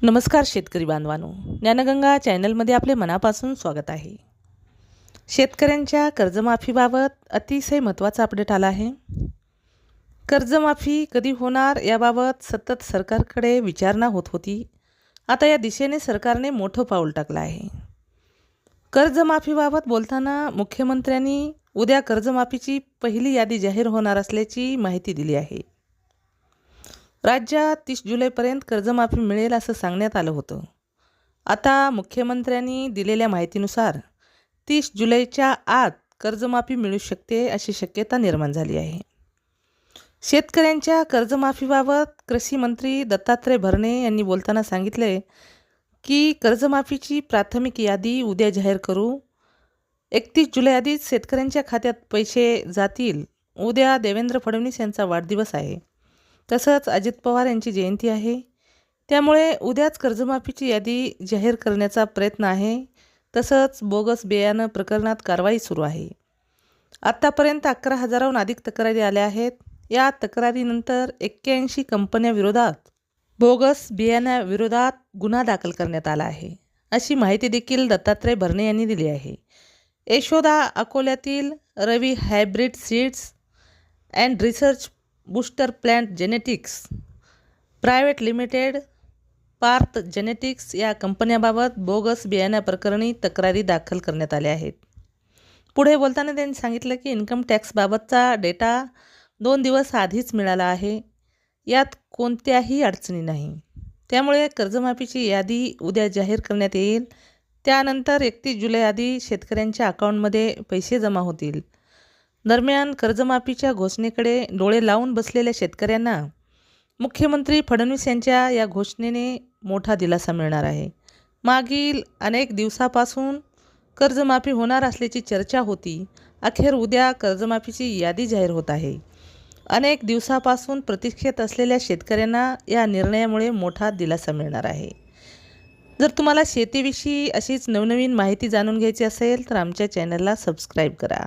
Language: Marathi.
नमस्कार शेतकरी बांधवांनो, ज्ञानगंगा चॅनलमध्ये आपले मनापासून स्वागत आहे. शेतकऱ्यांच्या कर्जमाफीबाबत अतिशय महत्त्वाचा अपडेट आला आहे. कर्जमाफी कधी होणार याबाबत सतत सरकारकडे विचारणा होत होती. आता या दिशेने सरकारने मोठं पाऊल टाकलं आहे. कर्जमाफीबाबत बोलताना मुख्यमंत्र्यांनी उद्या कर्जमाफीची पहिली यादी जाहीर होणार असल्याची माहिती दिली आहे. राज्यात 30 जुलैपर्यंत कर्जमाफी मिळेल असं सांगण्यात आलं होतं. आता मुख्यमंत्र्यांनी दिलेल्या माहितीनुसार 30 जुलैच्या आत कर्जमाफी मिळू शकते अशी शक्यता निर्माण झाली आहे. शेतकऱ्यांच्या कर्जमाफीबाबत कृषी मंत्री दत्तात्रय भरणे यांनी बोलताना सांगितले की कर्जमाफीची प्राथमिक यादी उद्या जाहीर करू. 31 जुलै आधीच शेतकऱ्यांच्या खात्यात पैसे जातील. उद्या देवेंद्र फडणवीस यांचा वाढदिवस आहे. तसंच अजित पवार यांची जयंती आहे. त्यामुळे उद्याच कर्जमाफीची यादी जाहीर करण्याचा प्रयत्न आहे. तसंच बोगस बियाणं प्रकरणात कारवाई सुरू आहे. आत्तापर्यंत 11,000हून अधिक तक्रारी आल्या आहेत. या तक्रारीनंतर 81 कंपन्यांविरोधात बोगस बियाण्याविरोधात गुन्हा दाखल करण्यात आला आहे, अशी माहिती देखील दत्तात्रय भरणे यांनी दिली आहे. यशोदा अकोल्यातील रवी hybrid seeds and research booster plant genetics private limited, Parth genetics या कंपन्यांबाबत बोगस बियाण्याप्रकरणी तक्रारी दाखल करण्यात आल्या आहेत. पुढे बोलताना त्यांनी सांगितलं की इन्कम टॅक्सबाबतचा डेटा 2 दिवस आधीच मिळाला आहे. यात कोणत्याही अडचणी नाही. त्यामुळे कर्जमाफीची यादी उद्या जाहीर करण्यात येईल. त्यानंतर 31 जुलै आधी शेतकऱ्यांच्या अकाउंटमध्ये पैसे जमा होतील. दरम्यान कर्जमाफीच्या घोषणेकडे डोळे लावून बसलेल्या शेतकऱ्यांना मुख्यमंत्री फडणवीस यांच्या या घोषणेने मोठा दिलासा मिळणार आहे. मागील अनेक दिवसापासून कर्जमाफी होणार असल्याची चर्चा होती. अखेर उद्या कर्जमाफीची यादी जाहीर होत आहे. अनेक दिवसापासून प्रतीक्षेत असलेल्या शेतकऱ्यांना या निर्णयामुळे मोठा दिलासा मिळणार आहे. जर तुम्हाला शेतीविषयी अशीच नवनवीन माहिती जाणून घ्यायची असेल तर आमच्या चॅनलला सबस्क्राईब करा.